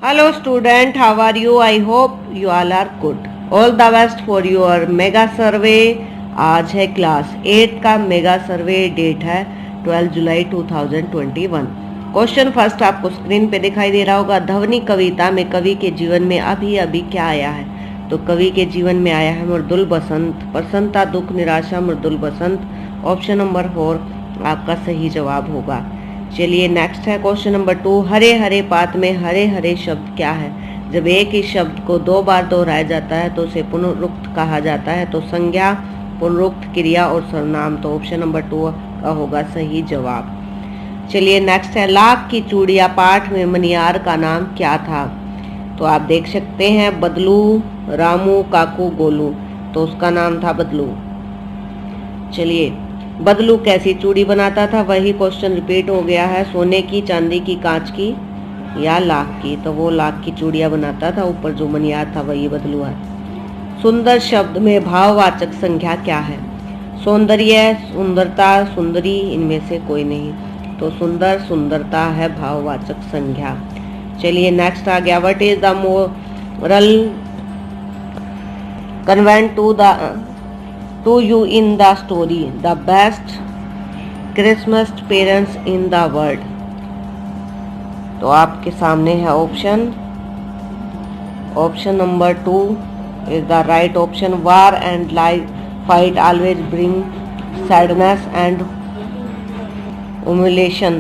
Hello student, how are you? I hope you all are good. All the best for your mega survey. आज है class 8 का mega सर्वे, date है 12 जुलाई 2021। Question first आपको screen पे दिखाई दे रहा होगा। ध्वनि कविता में कवि के जीवन में अभी अभी क्या आया है? तो कवि के जीवन में आया है मृदुल बसंत, प्रसन्नता, दुख, निराशा, मृदुल बसंत। ऑप्शन नंबर 4 आपका सही जवाब होगा। चलिए नेक्स्ट है क्वेश्चन नंबर 2। हरे हरे पात में हरे हरे शब्द क्या है? जब एक ही शब्द को दो बार दोहराया जाता है तो उसे पुनरुक्त कहा जाता है। तो संज्ञा, पुनरुक्त, क्रिया और सर्वनाम। तो ऑप्शन नंबर 2 का होगा सही जवाब। चलिए नेक्स्ट है लाख की चूड़िया पाठ में मनियार का नाम क्या था? तो आप देख सकते हैं बदलू, रामू, काकू, गोलू। तो उसका नाम था बदलू। चलिए बदलू कैसी चूड़ी बनाता था? वही क्वेश्चन रिपीट हो गया है। सोने की, चांदी की, कांच की या लाख की? तो वो लाख की चूड़ियां बनाता था। ऊपर जो मनियार था वही बदलू है। सुंदर शब्द में भाववाचक संख्या क्या है? सौंदर्य, सुंदरता, सुंदरी, इनमें से कोई नहीं। तो सुंदर, सुंदरता है भाववाचक संख्या। चलिए नेक्स्ट आ गया। What is the moral convent to you in the story? The best Christmas parents in the world। तो आपके सामने है option number 2 is the right option. War and fight always bring sadness and humiliation।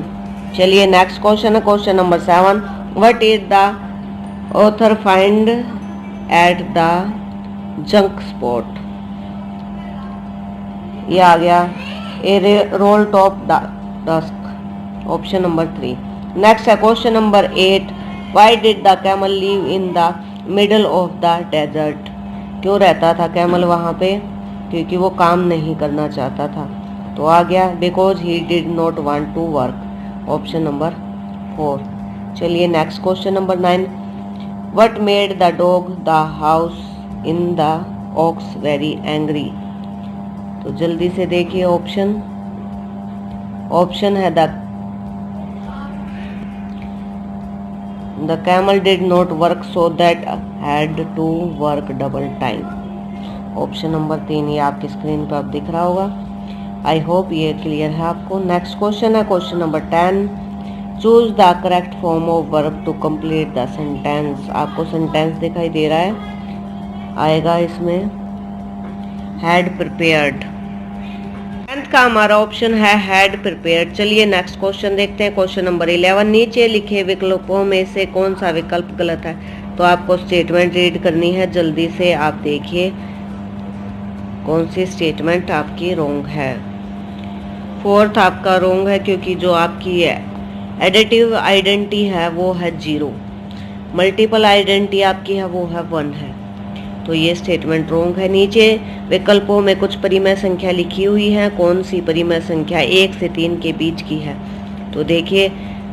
चलिए next question है question number 7। What is the author find at the junk spot? ये आ गया a roll top desk. Option number 3। Next है question number 8। Why did the camel live in the middle of the desert? क्यों रहता था camel वहाँ पे? क्योंकि वो काम नहीं करना चाहता था। तो आ गया because he did not want to work. Option number 4। चलिए next question number 9। What made the dog the house in the ox very angry? तो जल्दी से देखिए ऑप्शन है the camel did not work so that had to work double time. Option number 3 ये आपकी screen पर अब दिख रहा होगा। आई होप ये क्लियर है आपको। नेक्स्ट क्वेश्चन है question number 10। Choose the correct form of verb to complete the sentence. आपको सेंटेंस दिखाई दे रहा है, आएगा इसमें हैड प्रिपेयर्ड। 10th का हमारा ऑप्शन है हैड प्रिपेयर्ड। चलिए नेक्स्ट क्वेश्चन देखते हैं क्वेश्चन नंबर 11। नीचे लिखे विकल्पों में से कौन सा विकल्प गलत है? तो आपको स्टेटमेंट रीड करनी है। जल्दी से आप देखिए कौन सी स्टेटमेंट आपकी रॉन्ग है। 4th आपका रॉन्ग है क्योंकि जो आपकी एडिटिव आइडेंटिटी है वो है 0, मल्टीपल आइडेंटिटी आपकी है वो है 1 है। तो ये स्टेटमेंट रॉन्ग है। नीचे विकल्पों में कुछ परिमेय संख्या लिखी हुई है। कौन सी परिमेय संख्या 1 से 3 के बीच की है? तो देखिए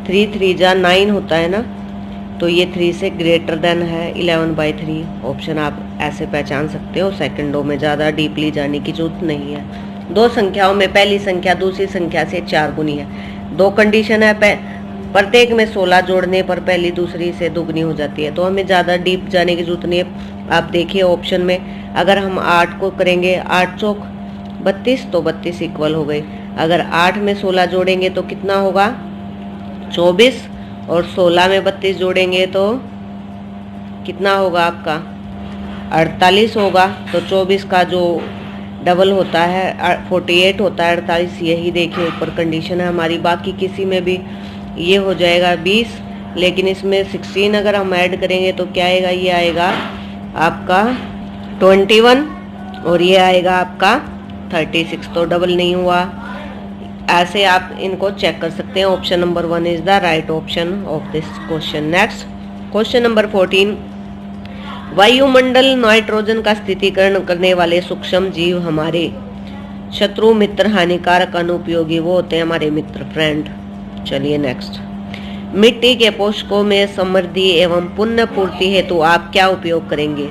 3 3 जा 9 होता है ना, तो ये 3 से ग्रेटर देन है 11/3। ऑप्शन आप ऐसे पहचान सकते हो। सेकंडों में ज़्यादा डीपली जाने की जरूरत नहीं है। दो संख्याओं में पहली संख्या दूसरी संख्या से 4 गुनी है। दो कंडीशन है, प्रत्येक में 16 जोड़ने पर पहली दूसरी से दुगनी हो जाती है। तो हमें ज़्यादा डीप जाने की जरूरत नहीं है। आप देखिए ऑप्शन में अगर हम 8 को करेंगे 8 चौक 32 तो 32 इक्वल हो गई। अगर 8 में 16 जोड़ेंगे तो कितना होगा? 24। और 16 में 32 जोड़ेंगे तो कितना होगा आपका? 48 होगा। तो 24 का जो डबल होता है 48 होता है 48। यही देखिए ऊपर कंडीशन है हमारी। बाकी किसी में भी ये हो जाएगा 20, लेकिन इसमें 16 अगर हम ऐड करेंगे तो क्या आएगा? ये आएगा आपका 21 और ये आएगा आपका 36। तो डबल नहीं हुआ। ऐसे आप इनको चेक कर सकते हैं। Option number 1 is the right option of this question. Next question number 14। वायुमंडल नाइट्रोजन का स्थितीकरण करने वाले सूक्ष्म जीव हमारे शत्रु, मित्र, हानिकारक, अनुपयोगी वो होते हैं हमारे मित्र, फ्रेंड। चलिए नेक्स्ट। मिट्टी के पोषकों में समृद्धि एवं पुण्य पूर्ति हेतु आप क्या उपयोग करेंगे?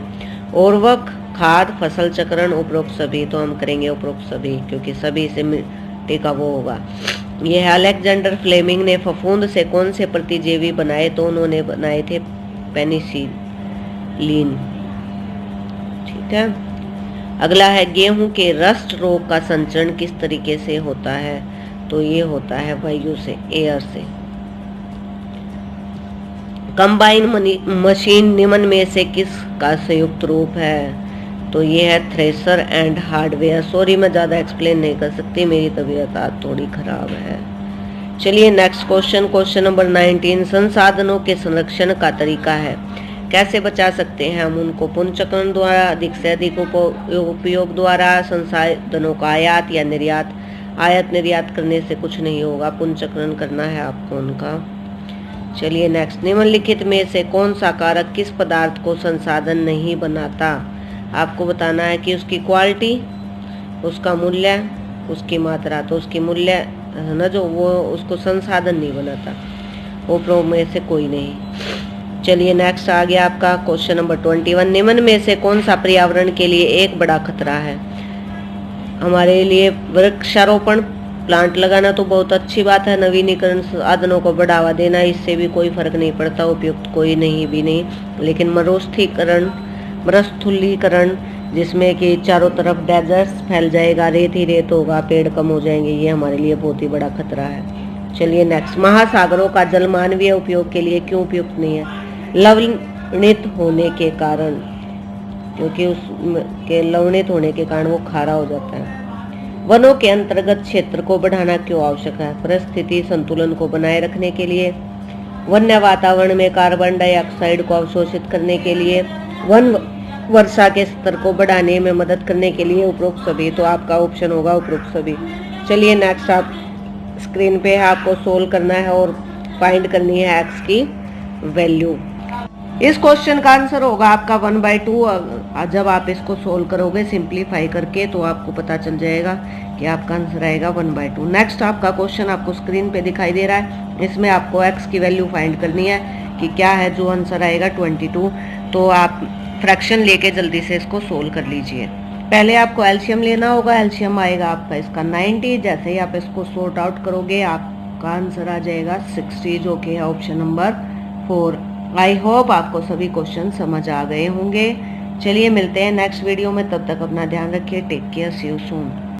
उर्वरक, खाद, फसल चक्रण, उपरोक्त सभी। तो हम करेंगे उपरोक्त सभी क्योंकि सभी से मिट्टी का वो होगा। यह अलेक्जेंडर फ्लेमिंग ने फफूंद से कौन से प्रतिजीवी बनाए? तो उन्होंने बनाए थे पेनिसिलिन। ठीक है। अगला है गेहूं के रस्ट रोग का संचरण किस तरीके से होता है? तो ये होता है वायु से, एयर से। कंबाइन मशीन निम्न में से किस का संयुक्त रूप है? तो ये है थ्रेशर एंड हार्डवेयर। सॉरी मैं ज़्यादा एक्सप्लेन नहीं कर सकती, मेरी तबीयत आज थोड़ी खराब है। चलिए नेक्स्ट क्वेश्चन, क्वेश्चन नंबर 19। संसाधनों के संरक्षण का तरीका है, कैसे बचा सकते हैं हम उनको? पुनर्चक्रण द्वारा, अधिक से अधिक उपयोग द्वारा, संसाधनों का आयात या निर्यात? आयात निर्यात करने से कुछ नहीं होगा, पुनर्चक्रण करना है आपको उनका। चलिए नेक्स्ट, निम्नलिखित में से कौन सा कारक किस पदार्थ को संसाधन नहीं बनाता? आपको बताना है कि उसकी क्वालिटी, उसका मूल्य, उसकी मात्रा। तो उसकी मूल्य है ना, जो वो उसको संसाधन नहीं बनाता, ऊपरों में से कोई नहीं। चलिए नेक्स्ट आ गया आपका क्वेश्चन नंबर 21। निम्न में से कौन सा पर्यावरण के लिए एक बड़ा खतरा है? हमारे लिए वृक्षारोपण, प्लांट लगाना तो बहुत अच्छी बात है, नवीनीकरण साधनों को बढ़ावा देना, इससे भी कोई फर्क नहीं पड़ता, उपयुक्त कोई नहीं भी नहीं। लेकिन मरुस्थलीकरण, जिसमें कि चारों तरफ डेजर्ट्स फैल जाएगा, रेत ही रेत होगा, पेड़ कम हो जाएंगे, ये हमारे लिए बहुत ही बड़ा खतरा है। चलिए नेक्स्ट, महासागरों का जल मानवीय उपयोग के लिए क्यों उपयुक्त नहीं है? लवणित होने के कारण, क्योंकि उसके लवणित होने के कारण वो खारा हो जाता है। वनों के अंतर्गत क्षेत्र को बढ़ाना क्यों आवश्यक है? परिस्थिति संतुलन को बनाए रखने के लिए, वन्य वातावरण में कार्बन डाइऑक्साइड को अवशोषित करने के लिए, वन वर्षा के स्तर को बढ़ाने में मदद करने के लिए, उपरोक्त सभी। तो आपका ऑप्शन होगा उपरोक्त सभी। चलिए नेक्स्ट, आप स्क्रीन पे आपको सोल्व करना है और फाइंड करनी है एक्स की वैल्यू। इस क्वेश्चन का आंसर होगा आपका 1/2। जब आप इसको सोल्व करोगे सिंप्लीफाई करके, तो आपको पता चल जाएगा कि आपका आंसर आएगा 1/2। नेक्स्ट आपका क्वेश्चन आपको स्क्रीन पे दिखाई दे रहा है, इसमें आपको एक्स की वैल्यू फाइंड करनी है कि क्या है, जो आंसर आएगा 22। तो आप फ्रैक्शन लेके जल्दी से इसको सोल्व कर लीजिए। पहले आपको एलसीएम लेना होगा, एलसीएम आएगा आपका इसका 90। जैसे ही आप इसको सॉर्ट आउट करोगे, आपका आंसर आ जाएगा 60, जो कि है ऑप्शन नंबर 4। आई होप आपको सभी क्वेश्चन समझ आ गए होंगे। चलिए मिलते हैं नेक्स्ट वीडियो में, तब तक अपना ध्यान रखिए। Take care, see you soon.